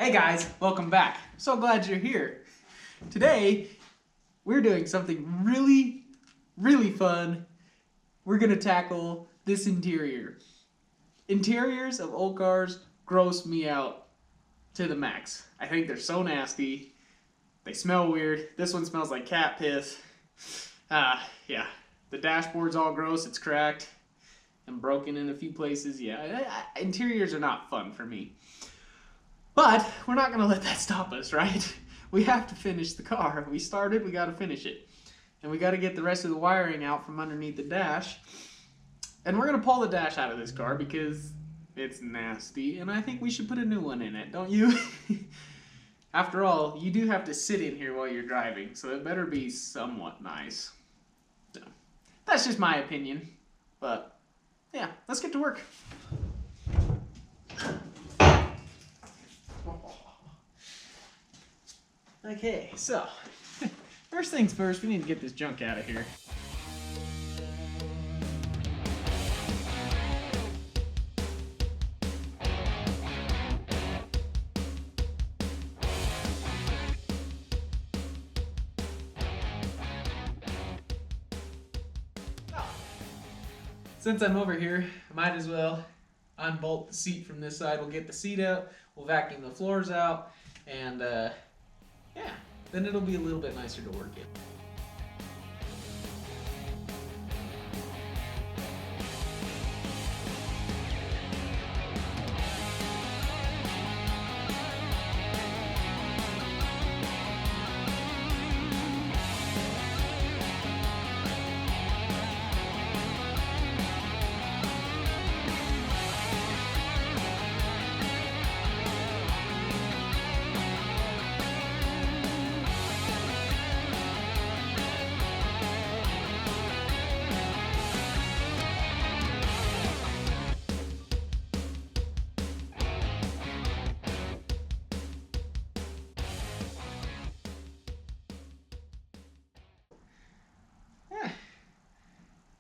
Hey guys, welcome back. So glad you're here. Today, we're doing something really fun. We're gonna tackle this interior. Interiors of old cars gross me out to the max. I think they're so nasty. They smell weird. This one smells like cat piss. Yeah. The dashboard's all gross, it's cracked and broken in a few places. Yeah, interiors are not fun for me. But we're not gonna let that stop us, right? We have to finish the car. We started, we gotta finish it. And we gotta get the rest of the wiring out from underneath the dash. And we're gonna pull the dash out of this car because it's nasty and I think we should put a new one in it, don't you? After all, you do have to sit in here while you're driving, so it better be somewhat nice. So, that's just my opinion. But, yeah, let's get to work. Okay, so, first things first, we need to get this junk out of here. Since I'm over here, I might as well unbolt the seat from this side. We'll get the seat out, we'll vacuum the floors out, and yeah, then it'll be a little bit nicer to work in.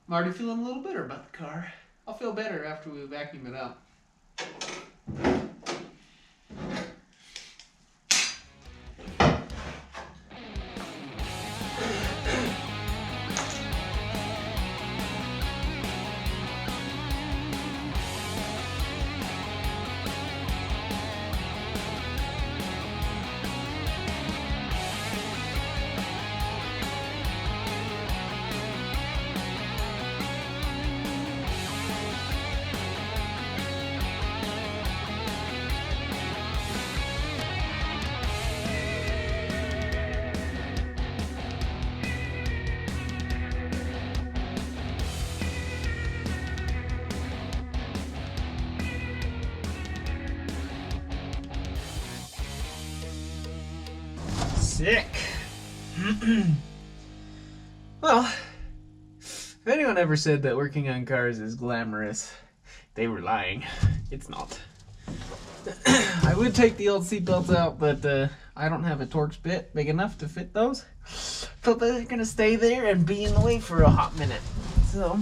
I'm already feeling a little better about the car. I'll feel better after we vacuum it out. Sick. Well, if anyone ever said that working on cars is glamorous, they were lying. It's not. I would take the old seatbelts out, but I don't have a Torx bit big enough to fit those. So they're gonna stay there and be in the way for a hot minute. So,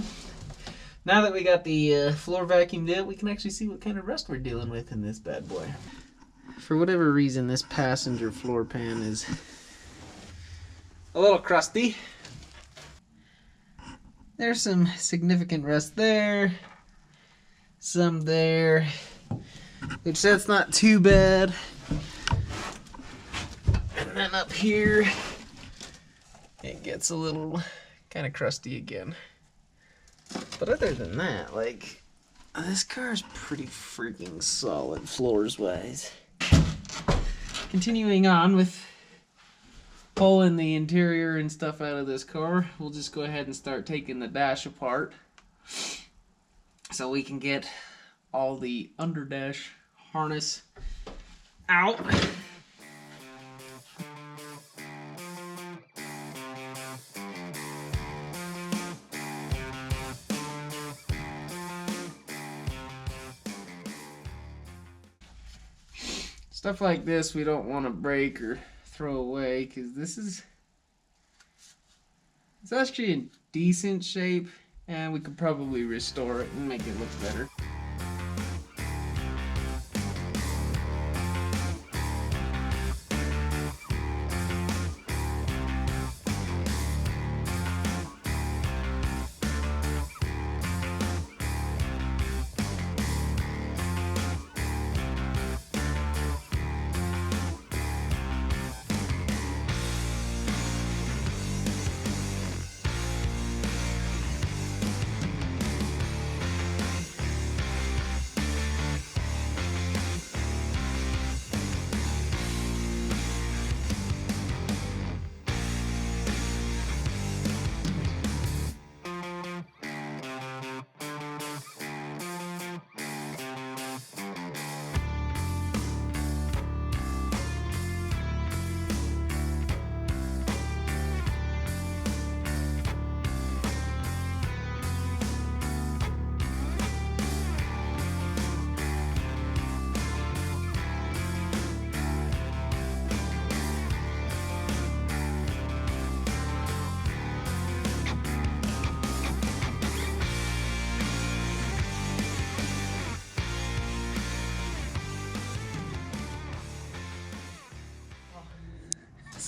now that we got the floor vacuumed out, we can actually see what kind of rust we're dealing with in this bad boy. For whatever reason, this passenger floor pan is a little crusty. There's some significant rust there, some there, which that's not too bad. And then up here, it gets a little kind of crusty again. But other than that, like, this car is pretty freaking solid floors-wise. Continuing on with pulling the interior and stuff out of this car, we'll just go ahead and start taking the dash apart so we can get all the underdash harness out. Stuff like this we don't want to break or throw away because it's actually in decent shape and we could probably restore it and make it look better.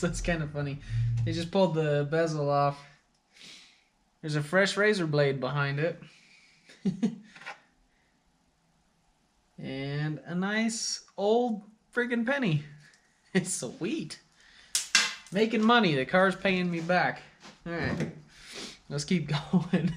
So it's kind of funny. They just pulled the bezel off. There's a fresh razor blade behind it. And a nice old friggin' penny. It's sweet. Making money. The car's paying me back. Alright. Let's keep going.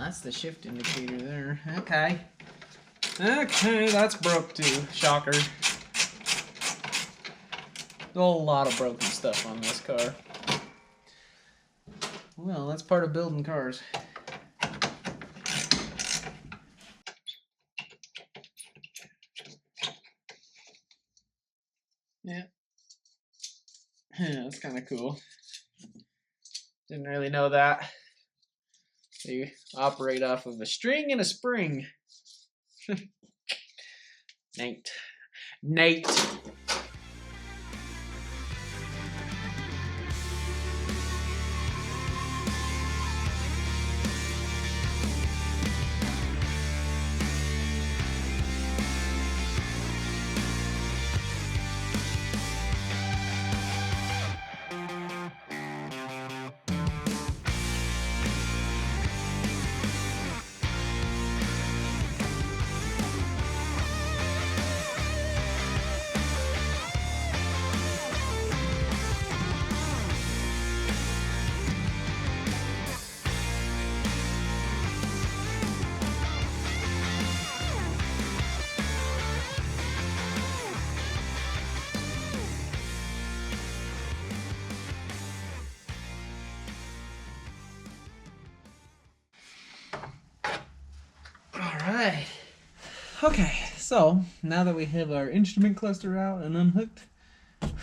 That's the shift indicator there. Okay. Okay, that's broke too. Shocker. There's a whole lot of broken stuff on this car. Well, that's part of building cars. Yeah. That's kind of cool. Didn't really know that. They operate off of a string and a spring. Nate. Alright. Okay, so now that we have our instrument cluster out and unhooked,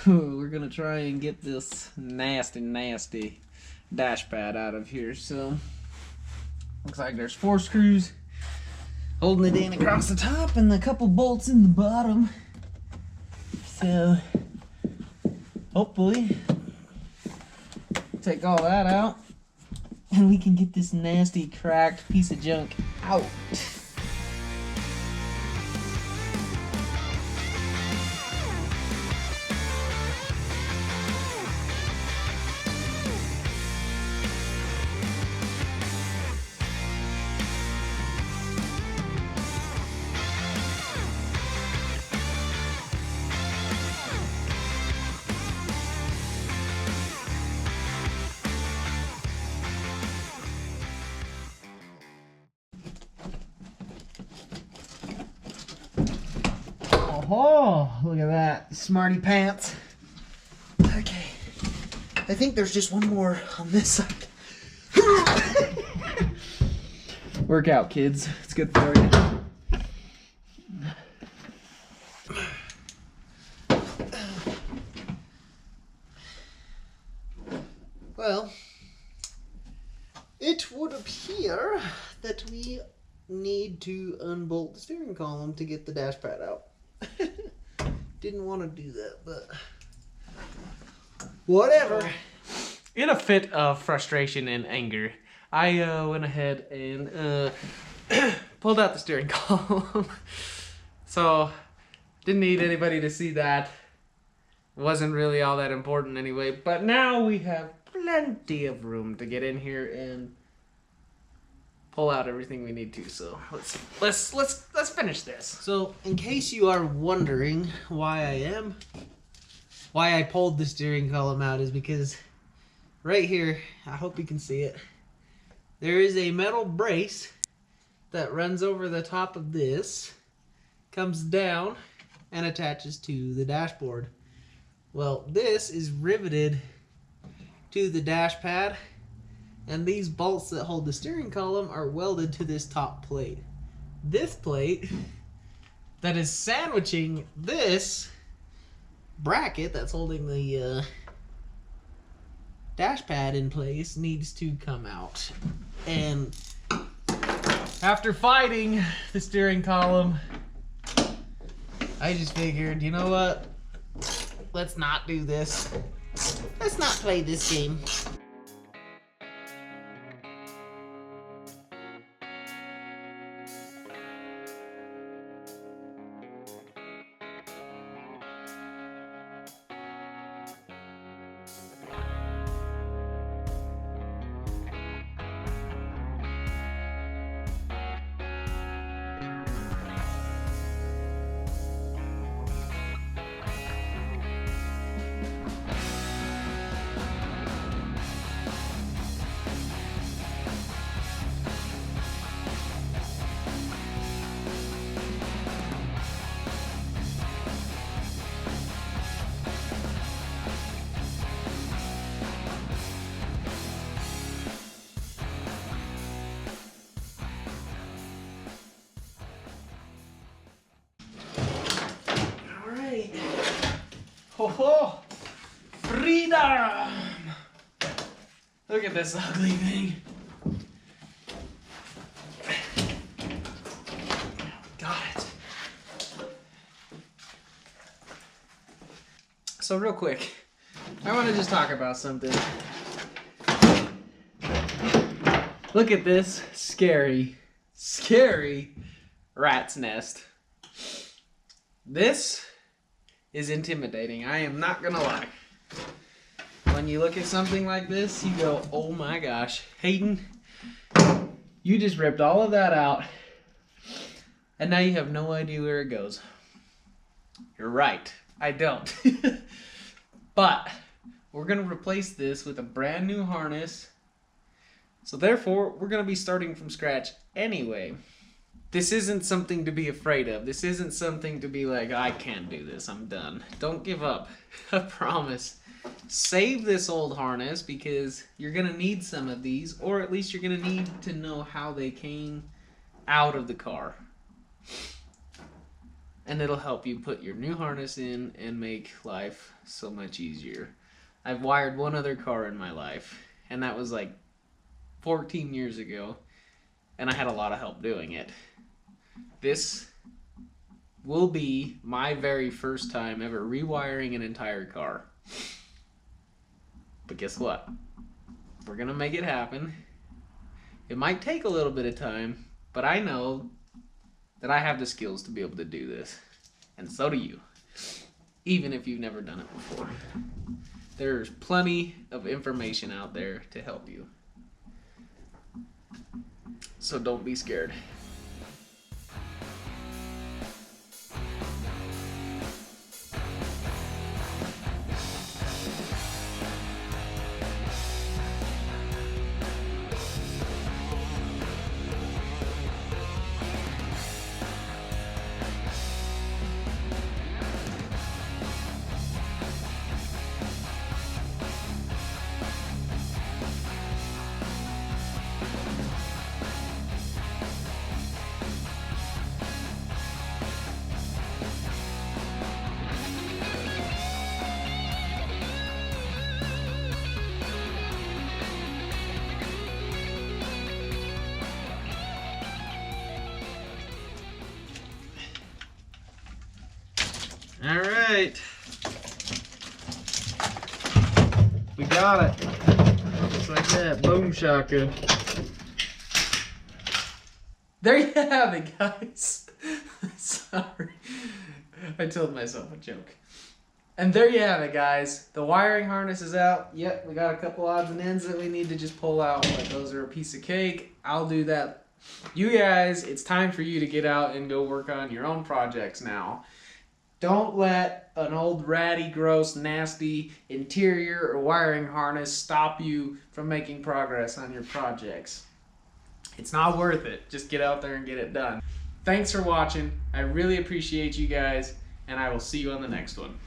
we're gonna try and get this nasty dash pad out of here. So looks like there's 4 screws holding it in across the top and a couple bolts in the bottom. So hopefully take all that out and we can get this nasty cracked piece of junk out. Oh, look at that. Smarty pants. Okay. I think there's just one more on this side. Work out, kids. It's good for you. Well, it would appear that we need to unbolt the steering column to get the dash pad out. Didn't want to do that, but whatever. In a fit of frustration and anger, I went ahead and pulled out the steering column. So didn't need anybody to see that. It wasn't really all that important anyway, but now we have plenty of room to get in here and pull out everything we need to. So let's finish this. So in case you are wondering why I pulled the steering column out is because right here, I hope you can see it, there is a metal brace that runs over the top of this, comes down and attaches to the dashboard. Well, this is riveted to the dash pad, and these bolts that hold the steering column are welded to this top plate. This plate that is sandwiching this bracket that's holding the dash pad in place needs to come out. And after fighting the steering column, I just figured, you know what? Let's not do this. Let's not play this game. Ho ho! Freedom! Look at this ugly thing. Got it. So real quick, I want to just talk about something. Look at this scary, scary rat's nest. This is intimidating. I am not gonna lie. When you look at something like this, you go, oh my gosh, Hayden, you just ripped all of that out, and now you have no idea where it goes. You're right, I don't. But we're gonna replace this with a brand new harness, so therefore we're gonna be starting from scratch anyway. This isn't something to be afraid of. This isn't something to be like, I can't do this, I'm done. Don't give up. I promise. Save this old harness because you're going to need some of these, or at least you're going to need to know how they came out of the car. And it'll help you put your new harness in and make life so much easier. I've wired one other car in my life, and that was like 14 years ago, and I had a lot of help doing it. This will be my very first time ever rewiring an entire car. But guess what? We're gonna make it happen. It might take a little bit of time, but I know that I have the skills to be able to do this. And so do you. Even if you've never done it before. There's plenty of information out there to help you. So don't be scared. All right, we got it. Just like that, boom shotgun. There you have it, guys. Sorry, I told myself a joke. And there you have it, guys. The wiring harness is out. Yep, we got a couple odds and ends that we need to just pull out, but those are a piece of cake. I'll do that. You guys, it's time for you to get out and go work on your own projects now. Don't let an old ratty, gross, nasty interior or wiring harness stop you from making progress on your projects. It's not worth it. Just get out there and get it done. Thanks for watching. I really appreciate you guys, and I will see you on the next one.